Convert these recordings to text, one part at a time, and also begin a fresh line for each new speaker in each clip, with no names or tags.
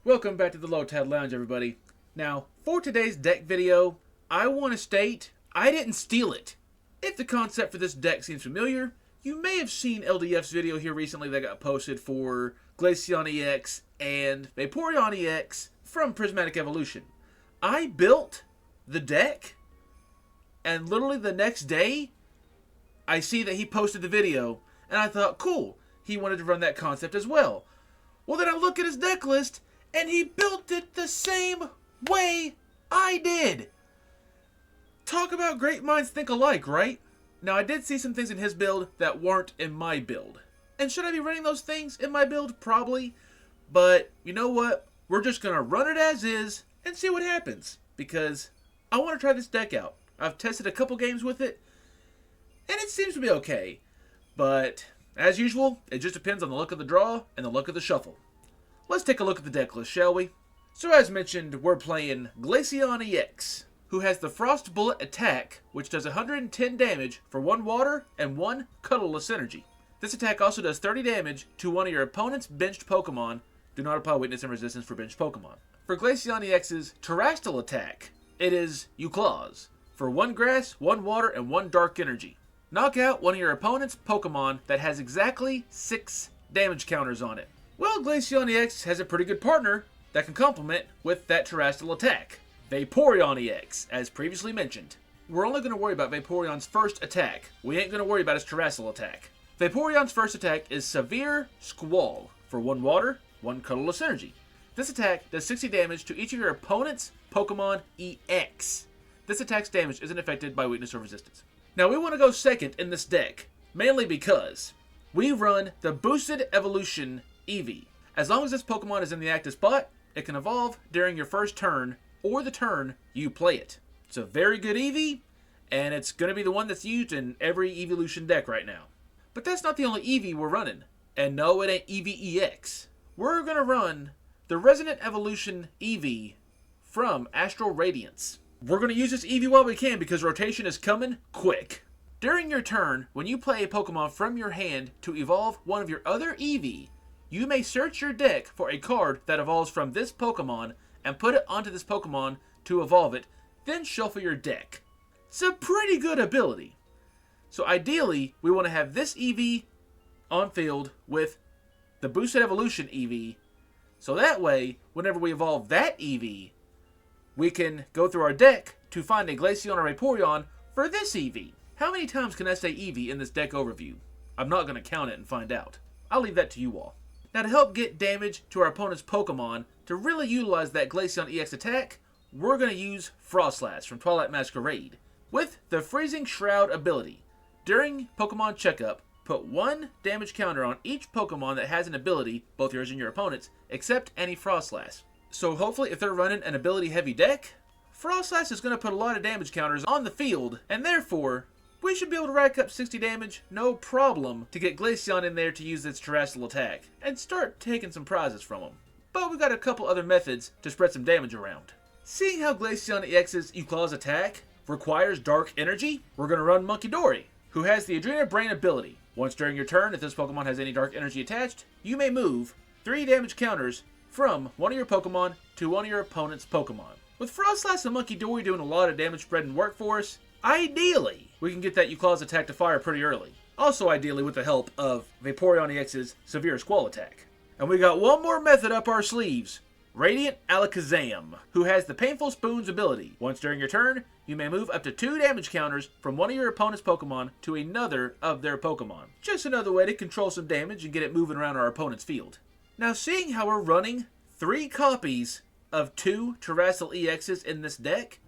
Welcome back to the Low Tide Lounge, everybody. Now, for today's deck video, I want to state I didn't steal it. If the concept for this deck seems familiar, you may have seen LDF's video here recently that got posted for Glaceon EX and Vaporeon EX from Prismatic Evolution. I built the deck, and literally the next day, I see that he posted the video, and I thought, cool, he wanted to run that concept as well. Well, then I look at his deck list, and he built it the same way I did. Talk about great minds think alike, right? Now, I did see some things in his build that weren't in my build. And should I be running those things in my build? Probably. But, you know what? We're just going to run it as is and see what happens. Because I want to try this deck out. I've tested a couple games with it, and it seems to be okay. But, as usual, it just depends on the luck of the draw and the luck of the shuffle. Let's take a look at the deck list, shall we? So as mentioned, we're playing Glaceon EX, who has the Frost Bullet attack, which does 110 damage for 1 water and 1 colorless energy. This attack also does 30 damage to one of your opponent's benched Pokemon. Do not apply weakness and resistance for benched Pokemon. For Glaceon EX's Terrestrial attack, it is Uclaws, for 1 grass, 1 water, and 1 dark energy. Knock out one of your opponent's Pokemon that has exactly 6 damage counters on it. Well, Glaceon EX has a pretty good partner that can complement with that Terrestrial attack. Vaporeon EX, as previously mentioned. We're only going to worry about Vaporeon's first attack. We ain't going to worry about his Terrestrial attack. Vaporeon's first attack is Severe Squall, for 1 water, 1 colorless energy. This attack does 60 damage to each of your opponent's Pokemon EX. This attack's damage isn't affected by weakness or resistance. Now, we want to go second in this deck, mainly because we run the Boosted Evolution Eevee. As long as this Pokemon is in the active spot, it can evolve during your first turn or the turn you play it. It's a very good Eevee, and it's going to be the one that's used in every Eevee-lution deck right now. But that's not the only Eevee we're running. And no, it ain't Eevee EX. We're going to run the Resonant Evolution Eevee from Astral Radiance. We're going to use this Eevee while we can because rotation is coming quick. During your turn, when you play a Pokemon from your hand to evolve one of your other Eevee, you may search your deck for a card that evolves from this Pokemon and put it onto this Pokemon to evolve it, then shuffle your deck. It's a pretty good ability. So ideally, we want to have this Eevee on field with the Boosted Evolution Eevee, so that way, whenever we evolve that Eevee, we can go through our deck to find a Glaceon or Vaporeon for this Eevee. How many times can I say Eevee in this deck overview? I'm not going to count it and find out. I'll leave that to you all. Now, to help get damage to our opponent's Pokemon, to really utilize that Glaceon EX attack, we're going to use Froslass from Twilight Masquerade. With the Freezing Shroud ability, during Pokemon Checkup, put 1 damage counter on each Pokemon that has an ability, both yours and your opponent's, except any Froslass. So hopefully if they're running an ability-heavy deck, Froslass is going to put a lot of damage counters on the field, and therefore, we should be able to rack up 60 damage, no problem, to get Glaceon in there to use its Terrestrial attack, and start taking some prizes from him. But we've got a couple other methods to spread some damage around. Seeing how Glaceon EX's Uclaws attack requires dark energy, we're going to run Munkidori, who has the Adrena Brain ability. Once during your turn, if this Pokemon has any dark energy attached, you may move 3 damage counters from one of your Pokemon to one of your opponent's Pokemon. With Froslass and Munkidori doing a lot of damage spreading work for us, ideally, we can get that Uclaws attack to fire pretty early. Also ideally with the help of Vaporeon EX's Severe Squall attack. And we got one more method up our sleeves. Radiant Alakazam, who has the Painful Spoons ability. Once during your turn, you may move up to 2 damage counters from one of your opponent's Pokemon to another of their Pokemon. Just another way to control some damage and get it moving around our opponent's field. Now, seeing how we're running 3 copies of 2 Terrestrial EXs in this deck,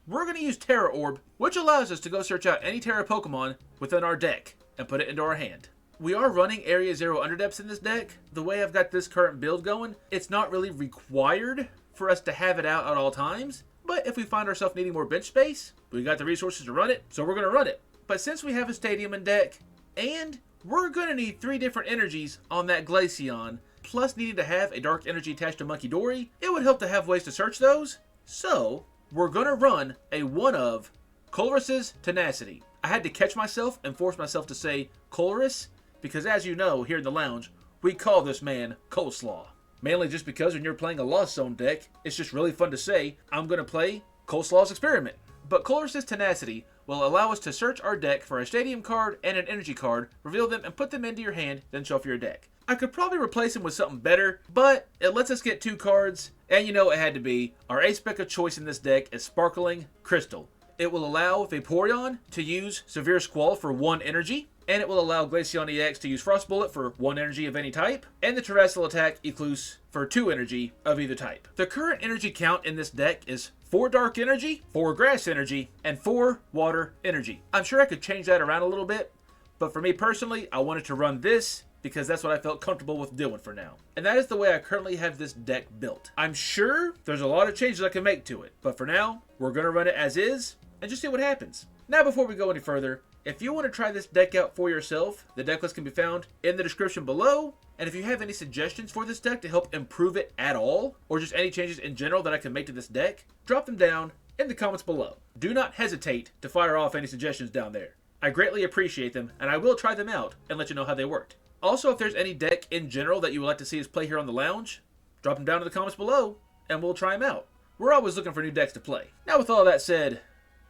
we're going to use Terra Orb, which allows us to go search out any Terra Pokemon within our deck and put it into our hand. We are running Area 0 Underdepths in this deck. The way I've got this current build going, it's not really required for us to have it out at all times. But if we find ourselves needing more bench space, we got the resources to run it, so we're going to run it. But since we have a Stadium in deck, and we're going to need 3 different energies on that Glaceon, plus needing to have a dark energy attached to Munkidori, it would help to have ways to search those. So, we're going to run a one of Colress's Tenacity. I had to catch myself and force myself to say Colress, because as you know, here in the lounge, we call this man Coleslaw. Mainly just because when you're playing a Lost Zone deck, it's just really fun to say, I'm going to play Coleslaw's Experiment. But Colress's Tenacity will allow us to search our deck for a Stadium card and an Energy card, reveal them, and put them into your hand, then shuffle your deck. I could probably replace them with something better, but it lets us get 2 cards, and you know it had to be. Our ace spec of choice in this deck is Sparkling Crystal. It will allow Vaporeon to use Severe Squall for 1 energy, and it will allow Glaceon EX to use Frost Bullet for 1 energy of any type, and the Terrestrial Attack Ecluse for 2 energy of either type. The current energy count in this deck is 4 Dark Energy, 4 Grass Energy, and 4 Water Energy. I'm sure I could change that around a little bit, but for me personally, I wanted to run this because that's what I felt comfortable with doing for now. And that is the way I currently have this deck built. I'm sure there's a lot of changes I can make to it, but for now, we're going to run it as is and just see what happens. Now, before we go any further, if you want to try this deck out for yourself, the deck list can be found in the description below. And if you have any suggestions for this deck to help improve it at all, or just any changes in general that I can make to this deck, drop them down in the comments below. Do not hesitate to fire off any suggestions down there. I greatly appreciate them, and I will try them out and let you know how they worked. Also, if there's any deck in general that you would like to see us play here on the lounge, drop them down in the comments below, and we'll try them out. We're always looking for new decks to play. Now, with all that said,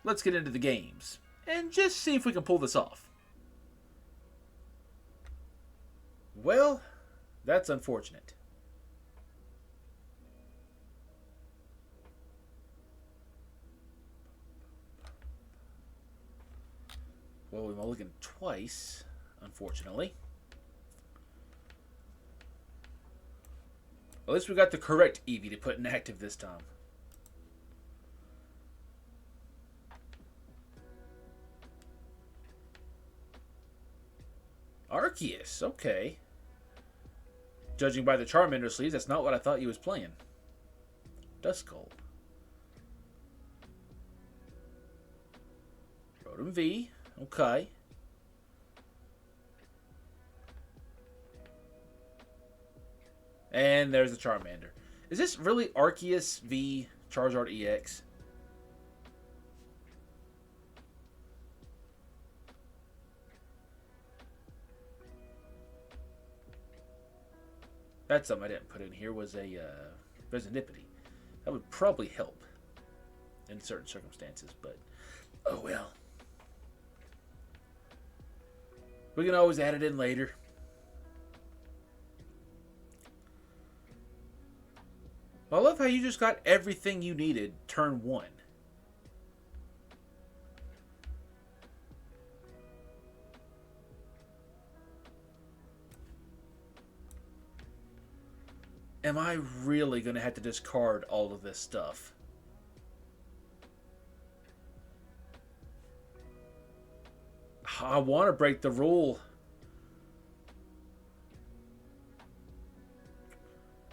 let's get into the games, and just see if we can pull this off. Well, that's unfortunate. Well, we mulliganed twice, unfortunately. At least we got the correct Eevee to put in active this time. Arceus, okay. Judging by the Charmander sleeves, that's not what I thought he was playing. Duskull. Rotom V, okay. And there's the Charmander. Is this really Arceus v Charizard EX? That's something I didn't put in here, was a Resonipity. That would probably help in certain circumstances, but oh well. We can always add it in later. I love how you just got everything you needed turn 1. Am I really going to have to discard all of this stuff? I want to break the rule.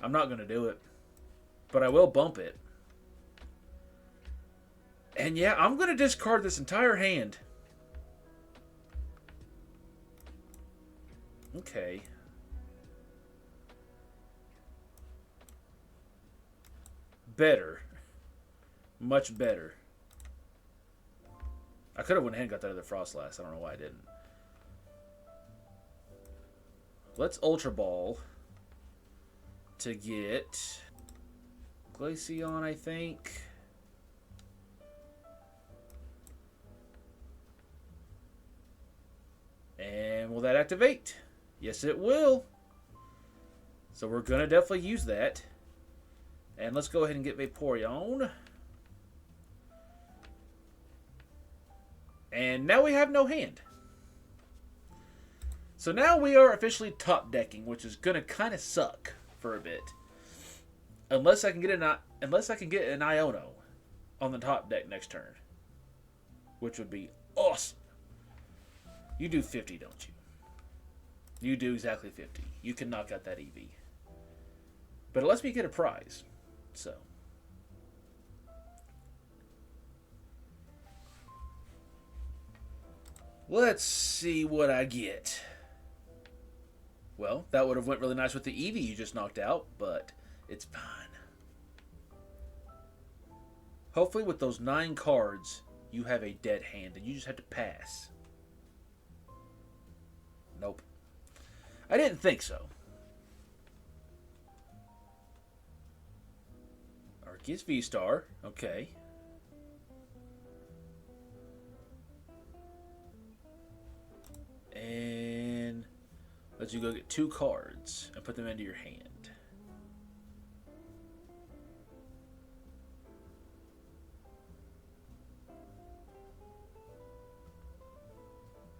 I'm not going to do it. But I will bump it. And yeah, I'm going to discard this entire hand. Okay. Better. Much better. I could have went ahead and got that other Froslass. I don't know why I didn't. Let's Ultra Ball to get Glaceon, I think. And will that activate? Yes, it will. So we're going to definitely use that. And let's go ahead and get Vaporeon. And now we have no hand. So now we are officially top decking, which is going to kind of suck for a bit. Unless I can get an Iono on the top deck next turn. Which would be awesome. You do 50, don't you? You do exactly 50. You can knock out that Eevee. But it lets me get a prize. So. Let's see what I get. Well, that would have went really nice with the Eevee you just knocked out, but it's fine. Hopefully with those 9 cards, you have a dead hand and you just have to pass. Nope. I didn't think so. Arceus Vstar. Okay. And let you go get 2 cards and put them into your hand.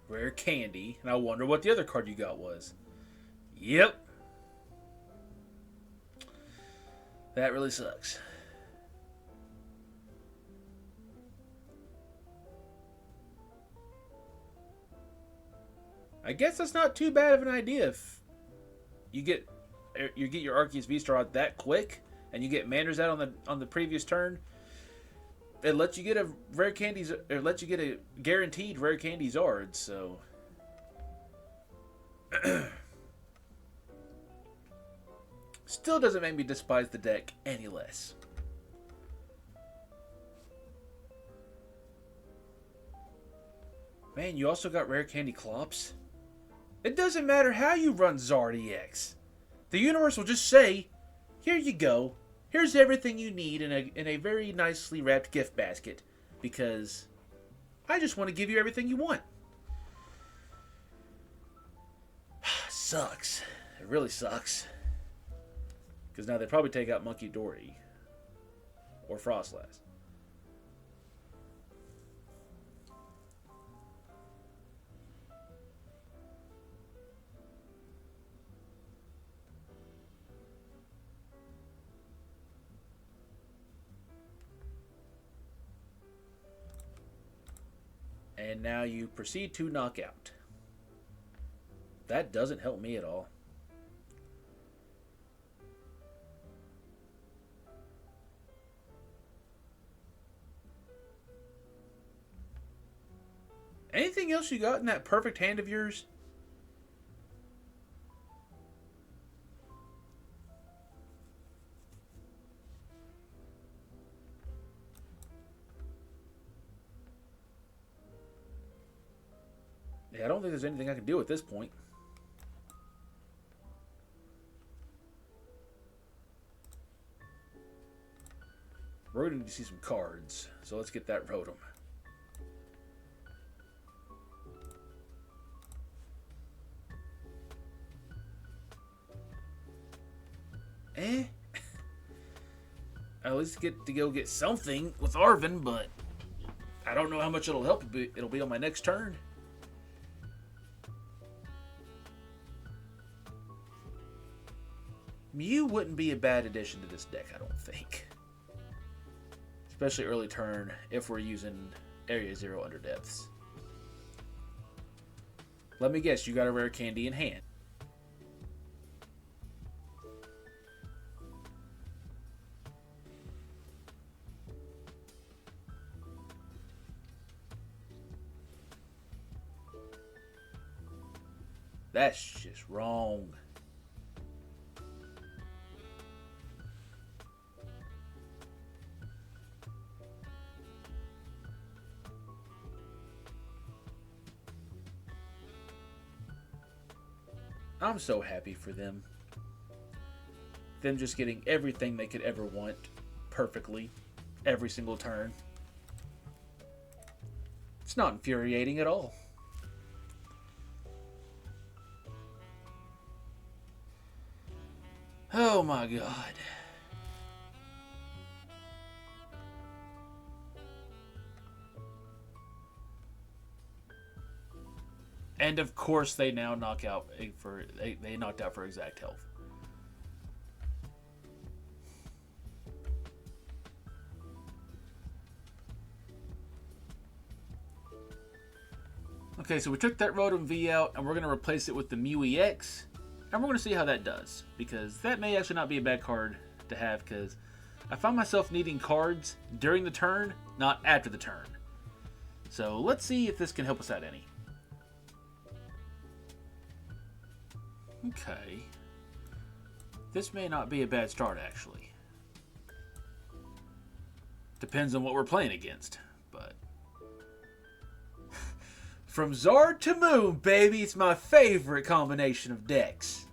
Rare candy. And I wonder what the other card you got was. Yep. That really sucks. I guess that's not too bad of an idea if you get your Arceus Vstar out that quick and you get Manders out on the previous turn. It lets you get a rare candies, or lets you get a guaranteed rare candy Zard. So still doesn't make me despise the deck any less. Man, you also got rare candy Clops. It doesn't matter how you run Zard EX. The universe will just say, here you go. Here's everything you need in a very nicely wrapped gift basket. Because I just want to give you everything you want. Sucks. It really sucks. Because now they probably take out Munkidori. Or Froslass. And now you proceed to knock out. That doesn't help me at all. Anything else you got in that perfect hand of yours? Yeah, I don't think there's anything I can do at this point. We're going to need to see some cards, so let's get that Rotom. I at least get to go get something with Arven, but I don't know how much it'll help. It'll be on my next turn. Mew wouldn't be a bad addition to this deck, I don't think. Especially early turn if we're using Area 0 under depths. Let me guess, you got a rare candy in hand. That's just wrong. I'm so happy for them. Them just getting everything they could ever want perfectly every single turn. It's not infuriating at all. Oh my god. And of course they now knock out for they knocked out for exact health. Okay, so we took that Rotom V out and we're going to replace it with the Mew EX. And we're going to see how that does. Because that may actually not be a bad card to have, because I found myself needing cards during the turn, not after the turn. So let's see if this can help us out any. Okay. This may not be a bad start, actually. Depends on what we're playing against, but... From Zard to Moon, baby! It's my favorite combination of decks.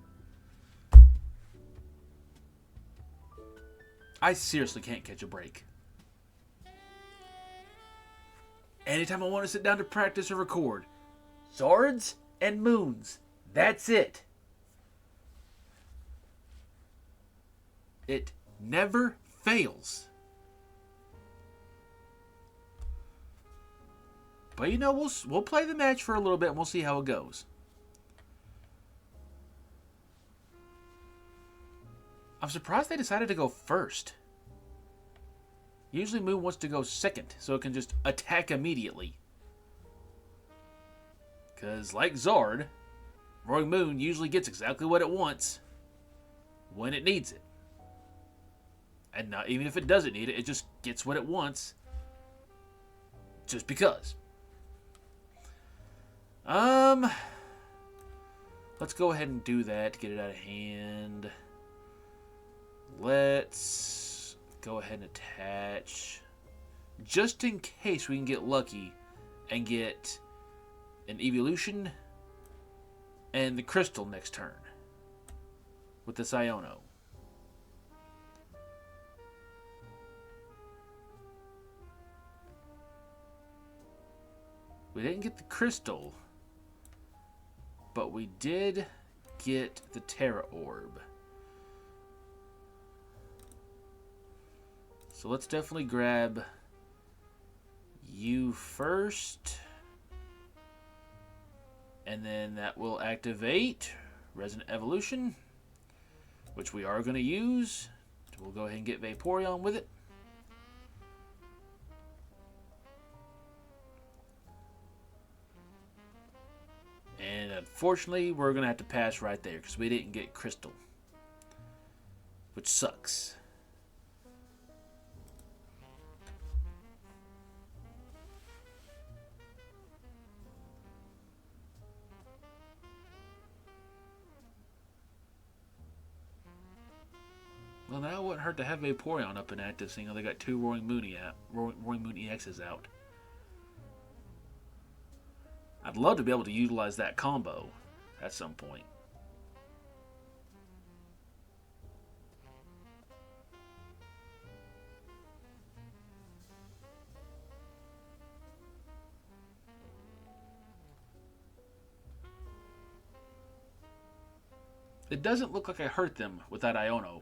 I seriously can't catch a break. Anytime I want to sit down to practice or record, Zards and Moons. That's it. It never fails. But you know, we'll play the match for a little bit and we'll see how it goes. I'm surprised they decided to go first. Usually Moon wants to go second so it can just attack immediately. Because like Zard, Roaring Moon usually gets exactly what it wants when it needs it. And not even if it doesn't need it, it just gets what it wants. Just because. Let's go ahead and do that to get it out of hand. Let's go ahead and attach. Just in case we can get lucky and get an Eevee-lution and the Crystal next turn with this Iono. We didn't get the Crystal, but we did get the Terra Orb. So let's definitely grab you first. And then that will activate Resident Evolution, which we are going to use. We'll go ahead and get Vaporeon with it. And unfortunately, we're going to have to pass right there because we didn't get Crystal, which sucks. Well, now it wouldn't hurt to have Vaporeon up and active, seeing how they got two Roaring Moon EXs out. I'd love to be able to utilize that combo at some point. It doesn't look like I hurt them with that Iono.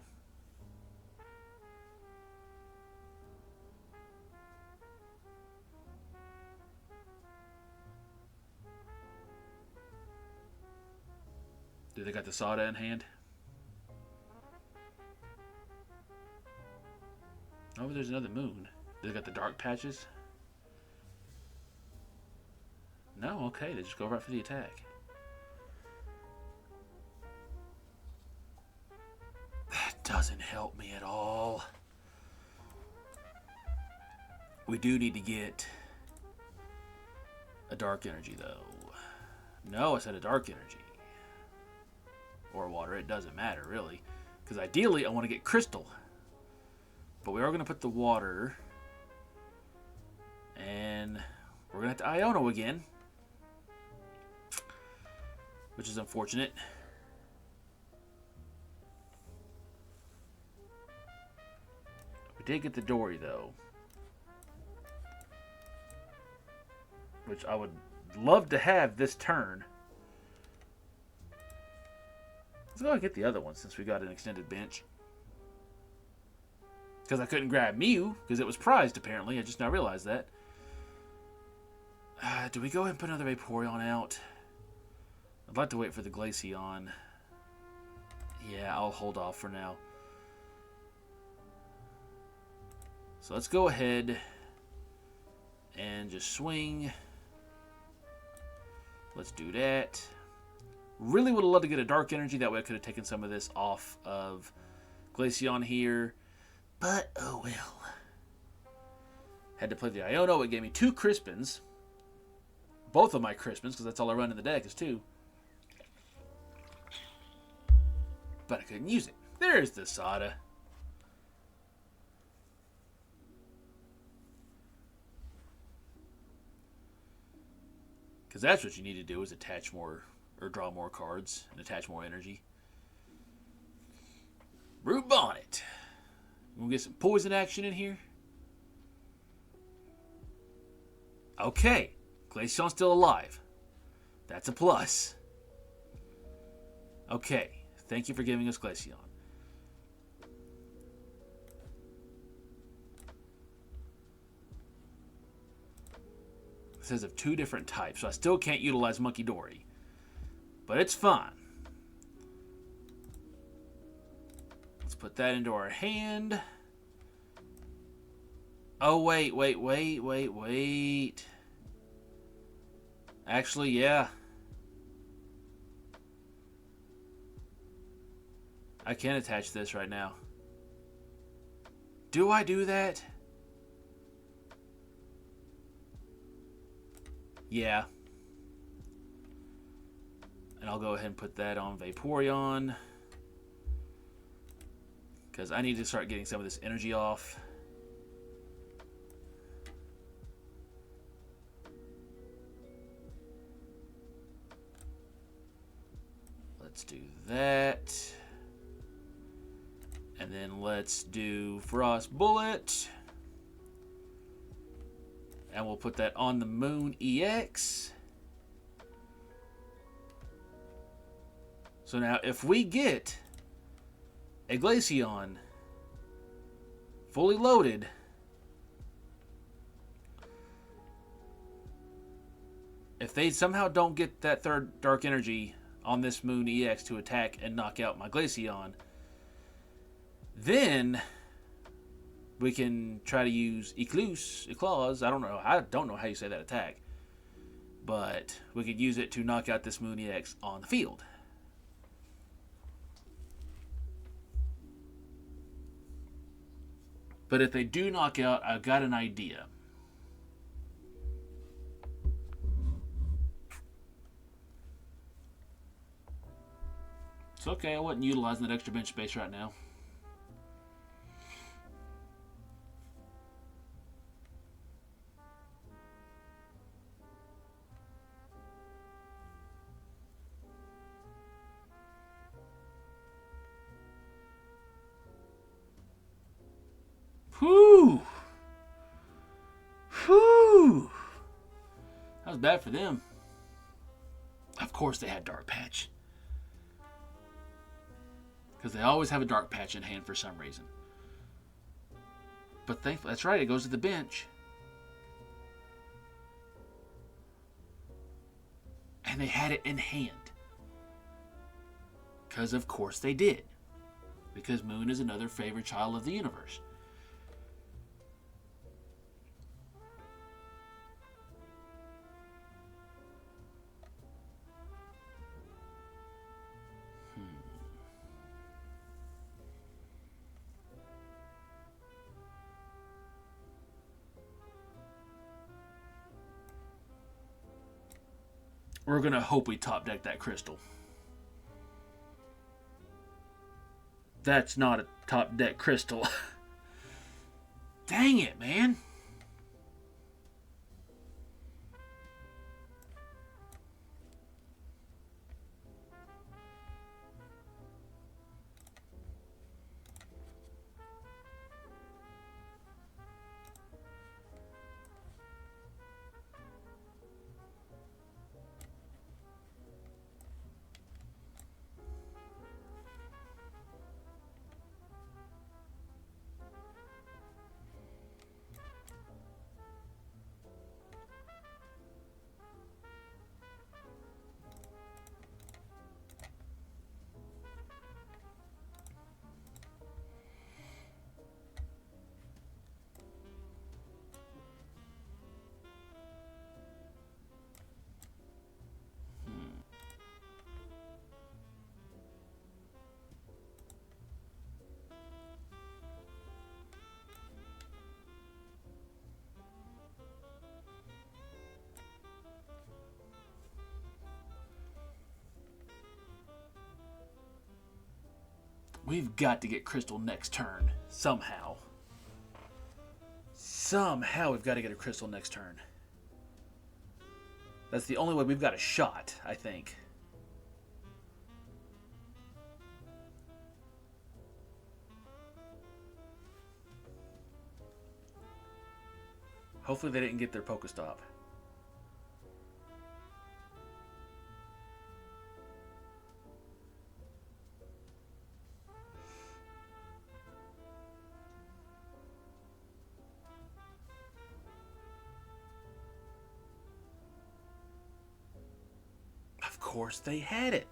Do they got the Sada in hand? Oh, there's another Moon. They got the dark patches? No, okay, they just go right for the attack. That doesn't help me at all. We do need to get a dark energy, though. No, I said a dark energy. Or water, it doesn't matter, really. Because ideally, I want to get Crystal. But we are going to put the water. And we're going to have to Iono again. Which is unfortunate. We did get the Dory, though. Which I would love to have this turn. Let's go and get the other one since we got an extended bench. Because I couldn't grab Mew because it was prized apparently. I just now realized that. Do we go ahead and put another Vaporeon out? I'd like to wait for the Glaceon. Yeah, I'll hold off for now. So let's go ahead and just swing. Let's do that. Really would have loved to get a dark energy. That way I could have taken some of this off of Glaceon here. But, oh well. Had to play the Iono. It gave me 2 Crispins. Both of my Crispins, because that's all I run in the deck is 2. But I couldn't use it. There's the Sada. Because that's what you need to do is attach more, or draw more cards and attach more energy. Root Bonnet. We'll get some poison action in here. Okay. Glaceon's still alive. That's a plus. Okay. Thank you for giving us Glaceon. It says of 2 different types, so I still can't utilize Munkidori. But it's fine. Let's put that into our hand. Oh, wait. Actually, yeah. I can attach this right now. Do I do that? Yeah. And I'll go ahead and put that on Vaporeon. Because I need to start getting some of this energy off. Let's do that. And then let's do Frost Bullet. And we'll put that on the Moon EX. So now if we get a Glaceon fully loaded, if they somehow don't get that third Dark Energy on this Moon EX to attack and knock out my Glaceon, then we can try to use Ecluse. I don't know how you say that attack. But we could use it to knock out this Moon EX on the field. But if they do knock out, I've got an idea. It's okay, I wasn't utilizing that extra bench space right now. Whew. Whew. That was bad for them. Of course they had Dark Patch. Because they always have a Dark Patch in hand for some reason. But thankfully, that's right, it goes to the bench. And they had it in hand. Because of course they did. Because Moon is another favorite child of the universe. We're going to hope we top deck that crystal. That's not a top deck crystal. Dang it, man. We've got to get Crystal next turn. Somehow. Somehow we've got to get a Crystal next turn. That's the only way we've got a shot, I think. Hopefully they didn't get their Pokestop. Of course they had it.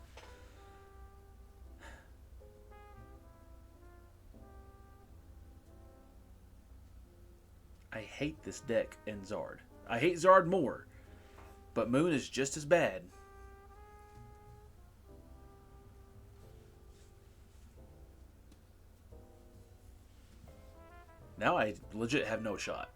I hate this deck and Zard. I hate Zard more, but Moon is just as bad. Now I legit have no shot.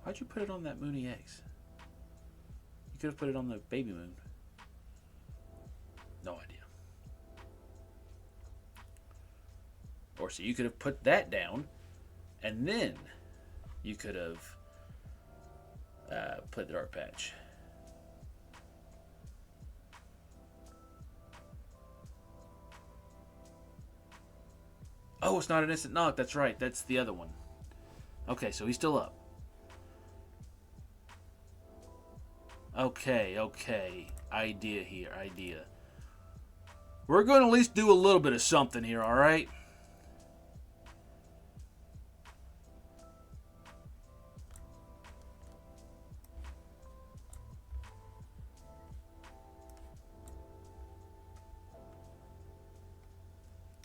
Why'd you put it on that Moony Eggs? You could have put it on the Baby Moon. No idea. Or so you could have put that down, and then you could have put the Dark Patch. Oh, it's not an instant knock. That's right. That's the other one. Okay, so he's still up. Okay. Idea here, idea. We're going to at least do a little bit of something here, alright?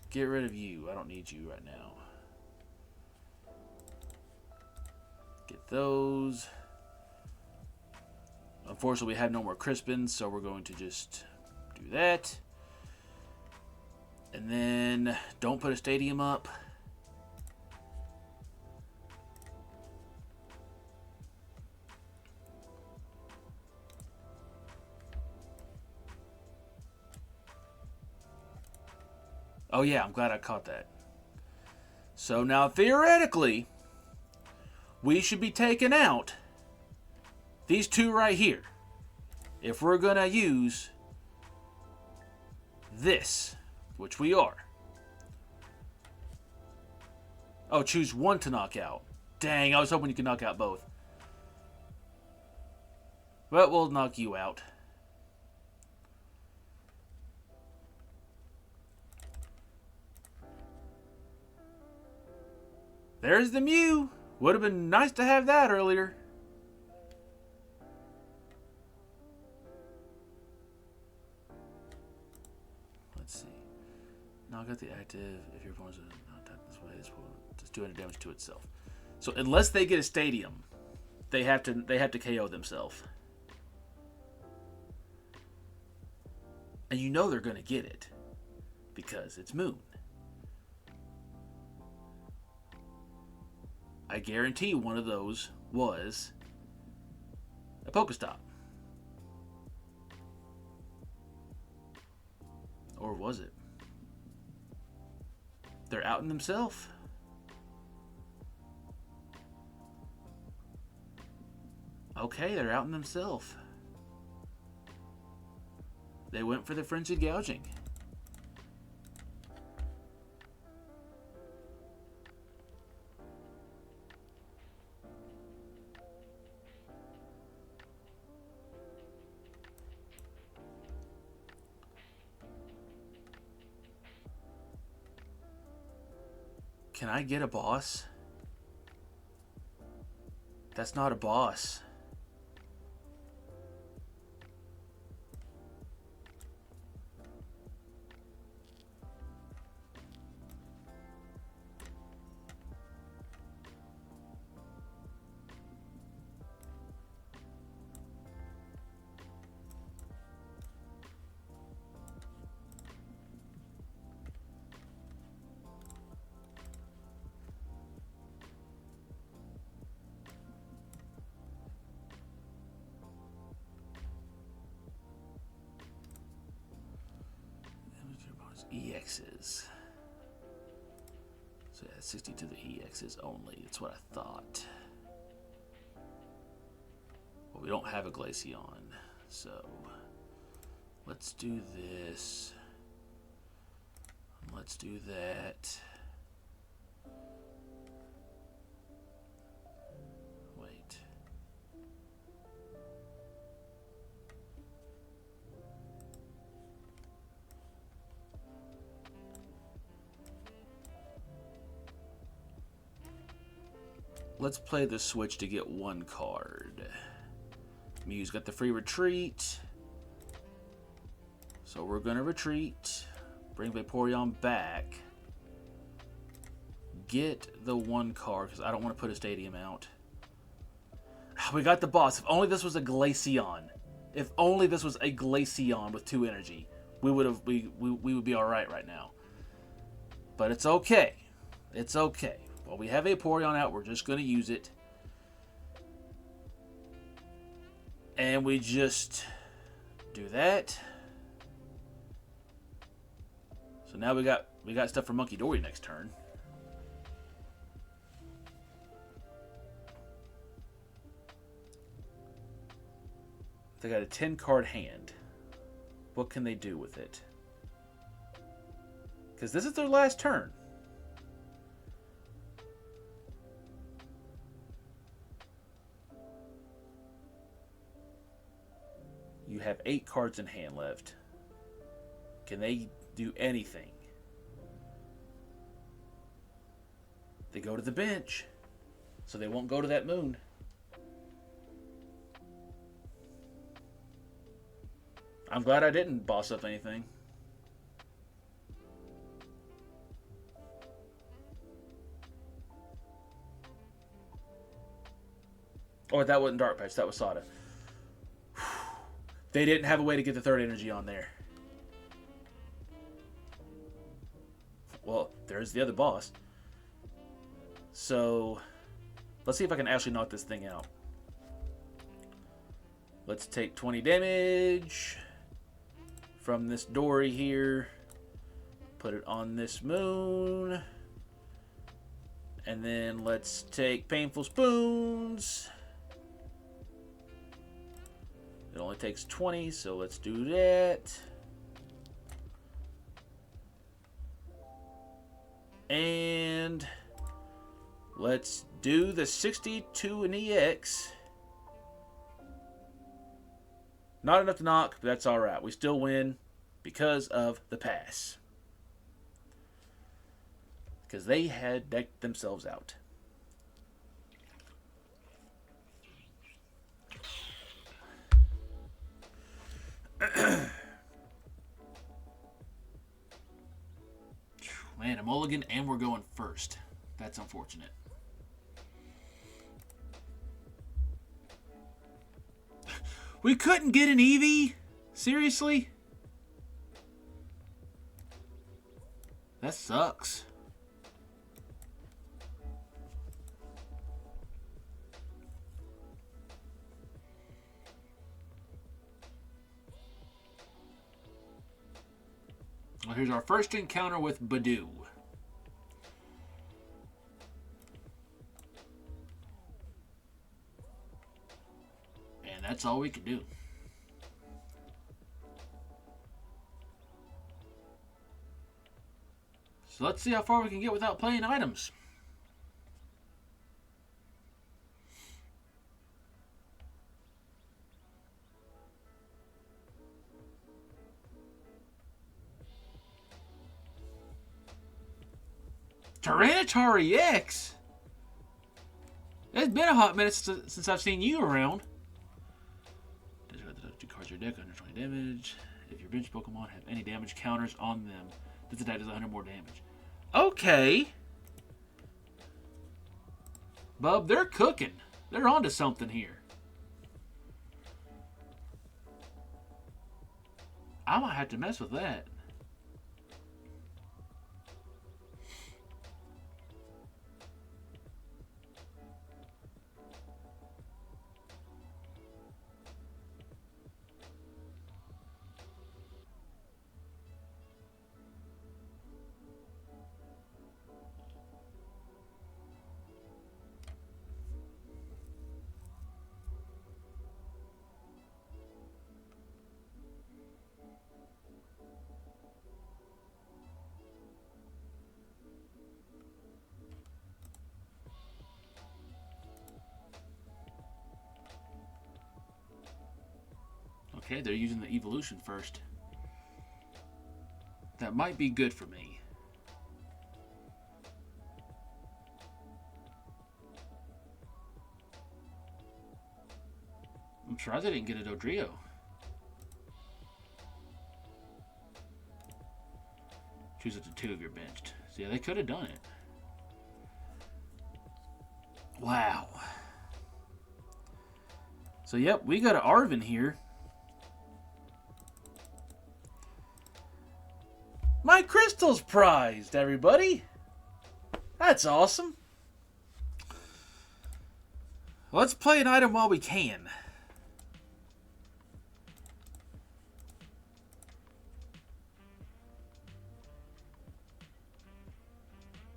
Get rid of you. I don't need you right now. Get those. Unfortunately, we have no more Crispins, so we're going to just do that. And then don't put a stadium up. Oh yeah, I'm glad I caught that. So now theoretically, we should be taking out these two right here if we're going to use this, which we are. Oh, choose one to knock out. Dang, I was hoping you could knock out both. But we'll knock you out. There's the Mew. Would have been nice to have that earlier. Let's see. Knock out the active. If your opponent's not attacked this way, it's 200 damage to itself. So unless they get a stadium, they have to KO themselves. And you know they're gonna get it because it's Moon. I guarantee one of those was a Pokestop. Or was it? They're outing themselves. Okay, they're outing themselves. They went for the frenzied gouging. Can I get a boss? That's not a boss. EXs. So yeah, 60 to the EXs only. That's what I thought. Well, we don't have a Glaceon, so let's do this. Let's do that. Wait. Let's play the switch to get one card. Mew's got the free retreat. So we're going to retreat. Bring Vaporeon back. Get the one card, because I don't want to put a stadium out. We got the boss. If only this was a Glaceon. If only this was a Glaceon with 2 energy. We would be alright right now. But it's okay. It's okay. Well, we have Vaporeon out. We're just going to use it. And we just do that. So now we got stuff for Munkidori next turn. They got a 10-card hand. What can they do with it? Because this is their last turn. You have 8 cards in hand left. Can they do anything? They go to the bench, so they won't go to that moon. I'm glad I didn't boss up anything. Oh, that wasn't Dark Patch. That was Sada. They didn't have a way to get the 3rd energy on there. Well, there's the other boss. So, let's see if I can actually knock this thing out. Let's take 20 damage from this Dory here. Put it on this moon. And then let's take Painful Spoons. It only takes 20, so let's do that. And let's do the 62 in EX. Not enough to knock, but that's alright. We still win because of the pass. Because they had decked themselves out. Man, a mulligan and we're going first. That's unfortunate. We couldn't get an Eevee? Seriously? That sucks. Well, here's our first encounter with Badoo. And that's all we can do. So let's see how far we can get without playing items. Tyranitar EX? It's been a hot minute since I've seen you around. Deduct 2 cards your deck, 120 damage. If your bench Pokemon have any damage counters on them, this attack does 100 more damage. Okay. Bub, they're cooking. They're onto something here. I might have to mess with that. Okay, they're using the Eevee-lution first. That might be good for me. I'm surprised I didn't get a Dodrio. Choose up to 2 if you're benched. So yeah, they could have done it. Wow. So yep, we got an Arven here. My crystal's prized, everybody. That's awesome. Let's play an item while we can.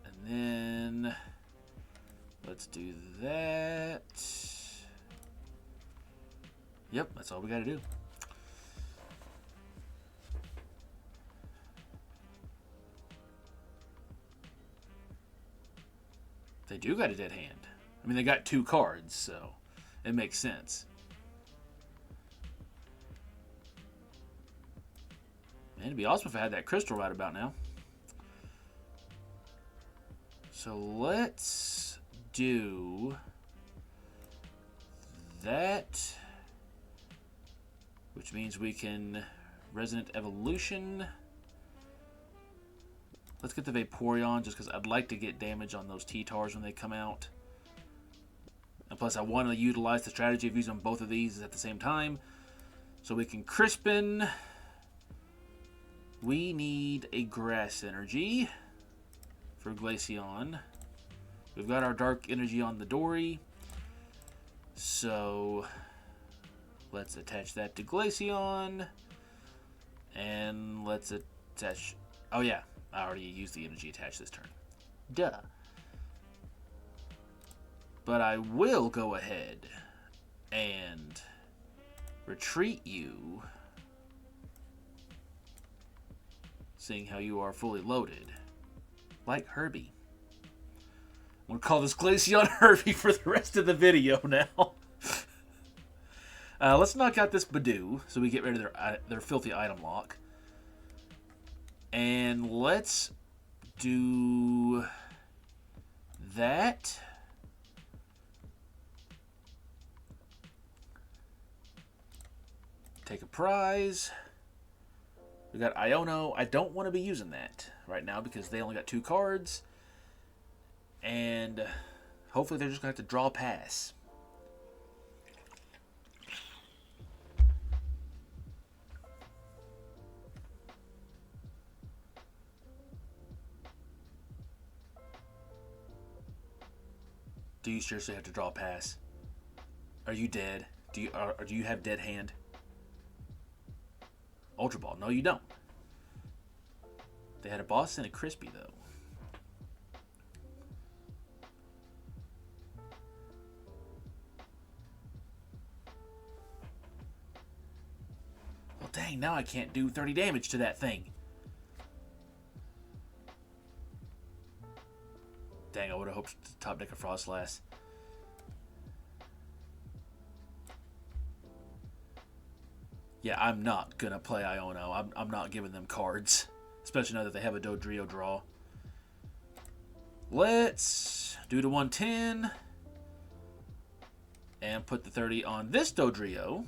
And then let's do that. Yep, that's all we got to do. They do got a dead hand. I mean, they got 2 cards, so it makes sense. Man, it'd be awesome if I had that crystal right about now. So let's do that, which means we can Resident Evolution. Let's get the Vaporeon just because I'd like to get damage on those T-Tars when they come out. And plus I want to utilize the strategy of using both of these at the same time. So we can Crispin. We need a Grass Energy for Glaceon. We've got our Dark Energy on the Dory. So let's attach that to Glaceon. And let's attach... Oh yeah, I already used the energy attached this turn. Duh. But I will go ahead and retreat you, seeing how you are fully loaded. Like Herbie. I'm going to call this Glaceon Herbie for the rest of the video now. Let's knock out this Badoo so we get rid of their filthy item lock. And let's do that. Take a prize. We got Iono. I don't want to be using that right now because they only got 2 cards. And hopefully they're just going to have to draw a pass. Do you seriously have to draw a pass? Are you dead? Do you have dead hand? Ultra Ball. No, you don't. They had a boss and a Crispy, though. Well, dang, now I can't do 30 damage to that thing. Dang, I would have hoped to top deck a Froslass. Yeah, I'm not going to play Iono. I'm not giving them cards. Especially now that they have a Dodrio draw. Let's do the 110. And put the 30 on this Dodrio.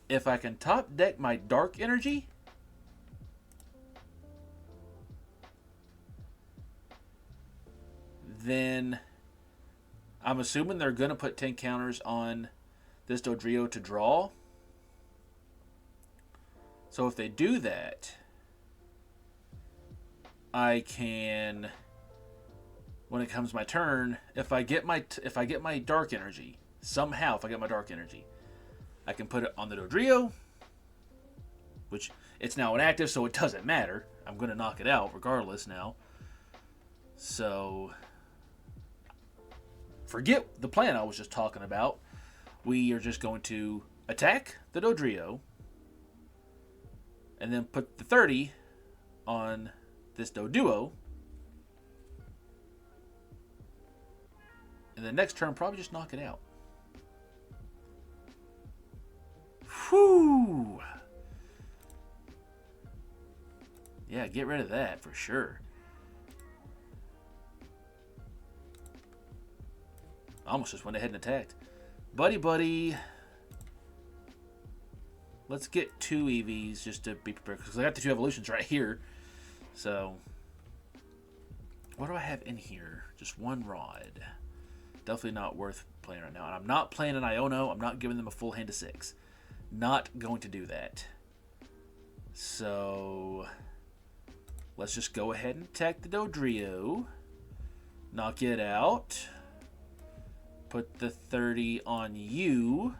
If I can top deck my Dark Energy, then I'm assuming they're going to put 10 counters on this Dodrio to draw. So if they do that, I can, when it comes my turn, if I get my Dark Energy, somehow if I get my Dark Energy, I can put it on the Dodrio, which it's now inactive, so it doesn't matter. I'm going to knock it out regardless now. So forget the plan I was just talking about. We are just going to attack the Dodrio and then put the 30 on this Doduo. And the next turn, probably just knock it out. Whew. Yeah, get rid of that for sure. Almost just went ahead and attacked. Buddy. Let's get 2 Eevees just to be prepared. Because I got the 2 evolutions right here. So, what do I have in here? Just 1 rod. Definitely not worth playing right now. And I'm not playing an Iono. I'm not giving them a full hand of 6. Not going to do that. So, let's just go ahead and attack the Dodrio. Knock it out. Put the 30 on you.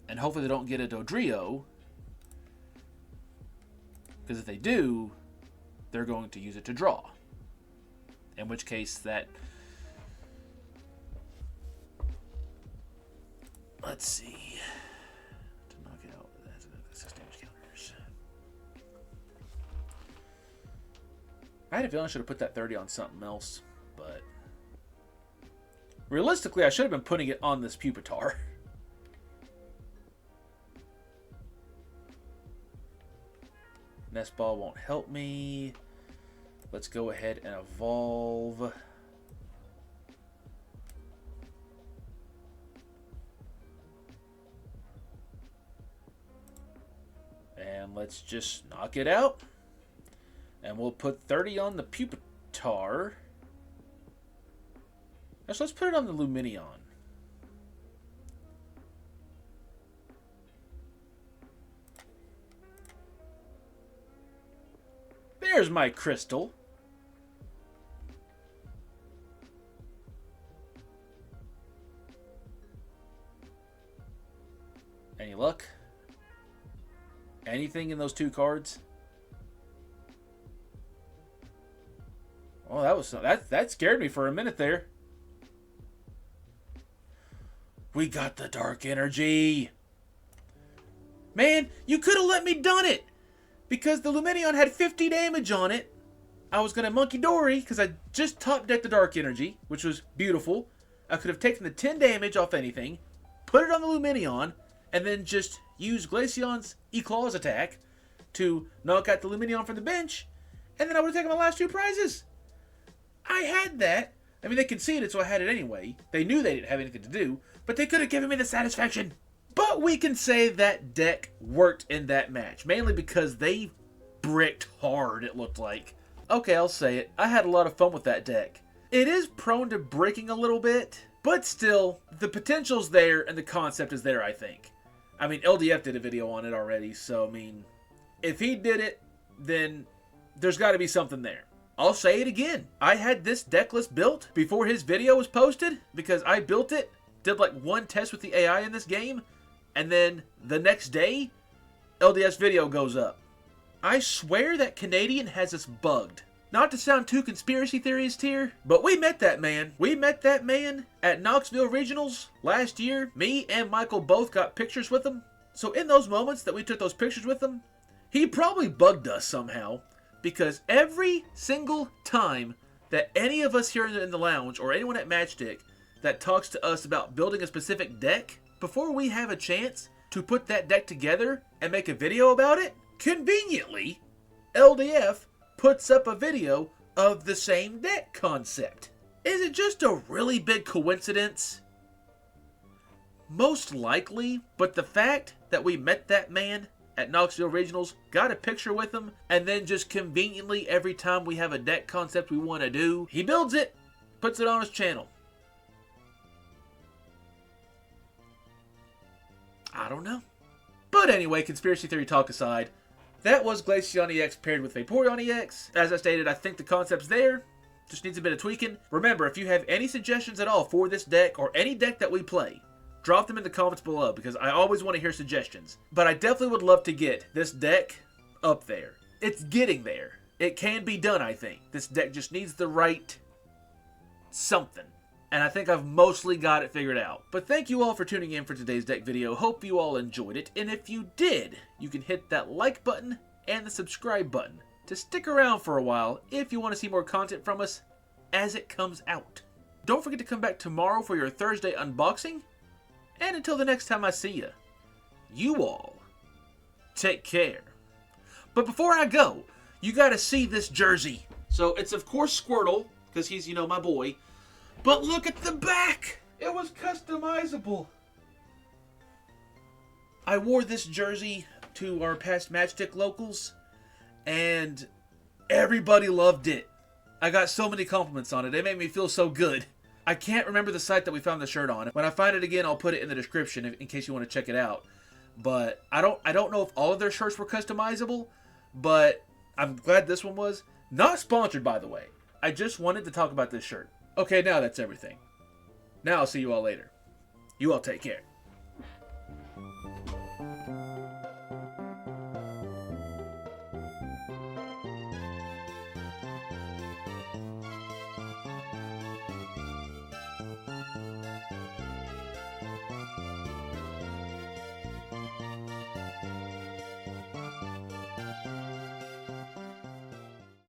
And hopefully they don't get a Dodrio. Because if they do, they're going to use it to draw. In which case that... Let's see. To knock it out, that's 6 damage counters. I had a feeling I should have put that 30 on something else, but... Realistically, I should have been putting it on this Pupitar. Nest Ball won't help me. Let's go ahead and evolve. And let's just knock it out. And we'll put 30 on the Pupitar. Actually, let's put it on the Lumineon. There's my crystal. Any luck? Anything in those 2 cards? Oh, that scared me for a minute there. We got the dark energy. Man, you could have let me done it. Because the Lumineon had 50 damage on it. I was going to Munkidori because I just top decked the dark energy, which was beautiful. I could have taken the 10 damage off anything, put it on the Lumineon, and then just use Glaceon's E-Claws attack to knock out the Lumineon from the bench, and then I would have taken my last 2 prizes. I had that. I mean, they conceded, so I had it anyway. They knew they didn't have anything to do, but they could have given me the satisfaction. But we can say that deck worked in that match, mainly because they bricked hard, it looked like. Okay, I'll say it. I had a lot of fun with that deck. It is prone to breaking a little bit, but still, the potential's there and the concept is there, I think. I mean, LDF did a video on it already, so, I mean, if he did it, then there's got to be something there. I'll say it again. I had this deck list built before his video was posted because I built it, did like 1 test with the AI in this game, and then the next day, LDS video goes up. I swear that Canadian has us bugged. Not to sound too conspiracy theorist here, but we met that man. We met that man at Knoxville Regionals last year. Me and Michael both got pictures with him. So in those moments that we took those pictures with him, he probably bugged us somehow. Because every single time that any of us here in the lounge or anyone at Matchstick that talks to us about building a specific deck, before we have a chance to put that deck together and make a video about it, conveniently, LDF puts up a video of the same deck concept. Is it just a really big coincidence? Most likely, but the fact that we met that man at Knoxville Regionals, got a picture with him, and then just conveniently every time we have a deck concept we want to do, he builds it, puts it on his channel. I don't know. But anyway, conspiracy theory talk aside, that was Glaceon EX paired with Vaporeon EX. As I stated, I think the concept's there. Just needs a bit of tweaking. Remember, if you have any suggestions at all for this deck or any deck that we play, drop them in the comments below because I always want to hear suggestions. But I definitely would love to get this deck up there. It's getting there. It can be done, I think. This deck just needs the right something. And I think I've mostly got it figured out. But thank you all for tuning in for today's deck video. Hope you all enjoyed it. And if you did, you can hit that like button and the subscribe button to stick around for a while if you want to see more content from us as it comes out. Don't forget to come back tomorrow for your Thursday unboxing. And until the next time I see you, you all take care. But before I go, you gotta see this jersey. So it's of course Squirtle, because he's, you know, my boy. But look at the back! It was customizable. I wore this jersey to our past Matchstick locals, and everybody loved it. I got so many compliments on it. It made me feel so good. I can't remember the site that we found the shirt on. When I find it again, I'll put it in the description in case you want to check it out. But I don't know if all of their shirts were customizable, but I'm glad this one was. Not sponsored, by the way. I just wanted to talk about this shirt. Okay, now that's everything. Now I'll see you all later. You all take care.